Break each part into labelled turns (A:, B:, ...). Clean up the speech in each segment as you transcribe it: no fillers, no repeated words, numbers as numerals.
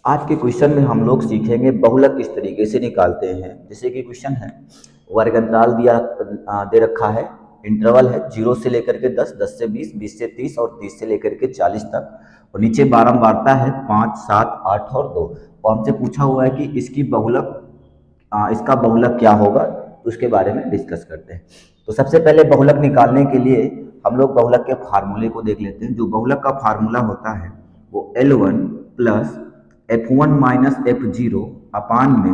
A: आज के क्वेश्चन में हम लोग सीखेंगे बहुलक किस तरीके से निकालते हैं। जैसे कि क्वेश्चन है, वर्ग अंतराल दे रखा है, इंटरवल है 0 से लेकर के 10, 10 से 20, 20 से 30 और 30 से लेकर के 40 तक, और नीचे बारंबारता है 5, 7, 8 और 2। और हमसे पूछा हुआ है कि इसका बहुलक क्या होगा, तो उसके बारे में डिस्कस करते हैं। तो सबसे पहले बहुलक निकालने के लिए हम लोग बहुलक के फार्मूले को देख लेते हैं। जो बहुलक का फार्मूला होता है वो L1 plus F1 minus F0 अपान में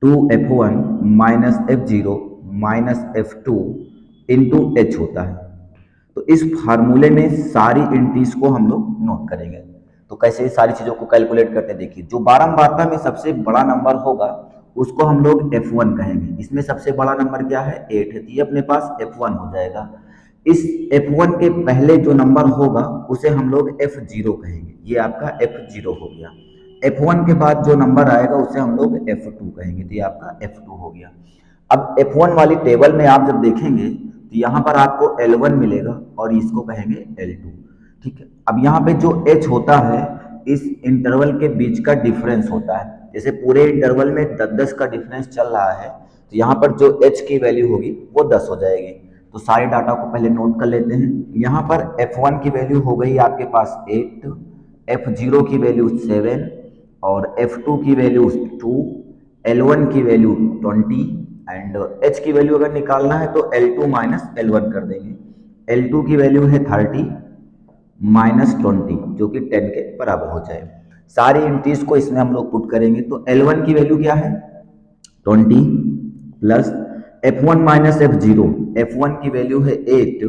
A: 2F1 minus F0 minus F2 into H होता है। तो इस फार्मूले में सारी एंट्रीज को हम लोग नोट करेंगे। तो कैसे सारी चीज़ों को कैलकुलेट करते हैं, देखिए जो बारंबारता में सबसे बड़ा नंबर होगा उसको हम लोग F1 कहेंगे। इसमें सबसे बड़ा नंबर क्या है, 8 है, तो ये अपने पास F1 हो जाएगा। इस F1 के पहले जो नंबर होगा उसे हम लोग F0 कहेंगे, ये आपका F0 हो गया। F1 के बाद जो नंबर आएगा उसे हम लोग F2 कहेंगे, तो ये आपका F2 हो गया। अब F1 वाली टेबल में आप जब देखेंगे तो यहाँ पर आपको L1 मिलेगा और इसको कहेंगे L2, ठीक है। अब यहाँ पे जो H होता है इस इंटरवल के बीच का डिफरेंस होता है। जैसे पूरे इंटरवल में 10-10 का डिफरेंस चल रहा है, तो यहाँ पर जो H की वैल्यू होगी वो 10 हो जाएगी। तो सारे डाटा को पहले नोट कर लेते हैं। यहाँ पर F1 की वैल्यू हो गई आपके पास 8, F0 की वैल्यू 7 और F2 की वैल्यू 2, L1 की वैल्यू 20 एंड H की वैल्यू अगर निकालना है तो L2 माइनस L1 कर देंगे। L2 की वैल्यू है 30 माइनस 20 जो कि 10 के बराबर हो जाए। सारी एंट्रीज को इसमें हम लोग पुट करेंगे। तो L1 की वैल्यू क्या है 20 plus F1 minus F0, F1 की वैल्यू है 8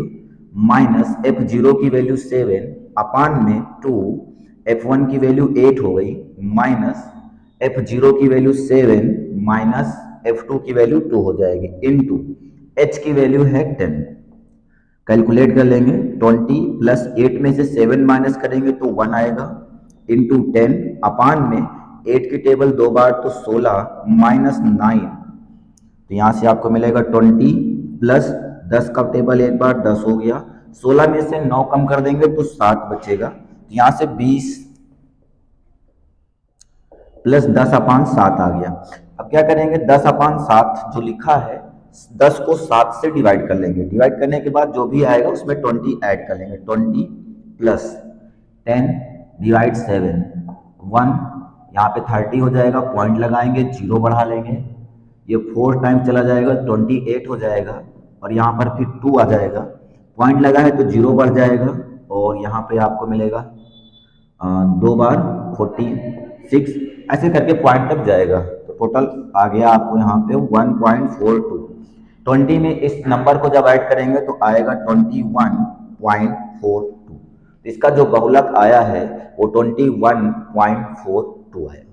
A: माइनस F0 की वैल्यू 7 अपान में 2, F1 की वैल्यू 8 हो गई माइनस F0 की वैल्यू 7 माइनस F2 की वैल्यू 2 हो जाएगी इनटू H की वैल्यू है 10। कैलकुलेट कर लेंगे, 20 प्लस 8 में से 7 माइनस करेंगे तो 1 आएगा इंटू 10 अपान में 8 की टेबल 2 बार तो 16 माइनस 9, तो यहाँ से आपको मिलेगा 20 प्लस 10 का टेबल एक बार 10 हो गया, 16 में से 9 कम कर देंगे तो 7 बचेगा। तो यहाँ से 20 प्लस 10 अपान 7 आ गया। अब क्या करेंगे, 10 अपान 7 जो लिखा है 10 को 7 से डिवाइड कर लेंगे। डिवाइड करने के बाद जो भी आएगा उसमें 20 ऐड कर लेंगे। 20 प्लस 10 डिवाइड 7 1, यहाँ पे 30 हो जाएगा, पॉइंट लगाएंगे, 0 बढ़ा लेंगे, ये 4 टाइम चला जाएगा 28 हो जाएगा और यहाँ पर फिर 2 आ जाएगा, पॉइंट लगा है तो 0 बढ़ जाएगा और यहाँ पे आपको मिलेगा 2 बार 46, ऐसे करके पॉइंट तक जाएगा। तो टोटल आ गया आपको यहाँ पे 1.42। 20 में इस नंबर को जब ऐड करेंगे तो आएगा 21.42। इसका जो बहुलक आया है वो 21.42 है।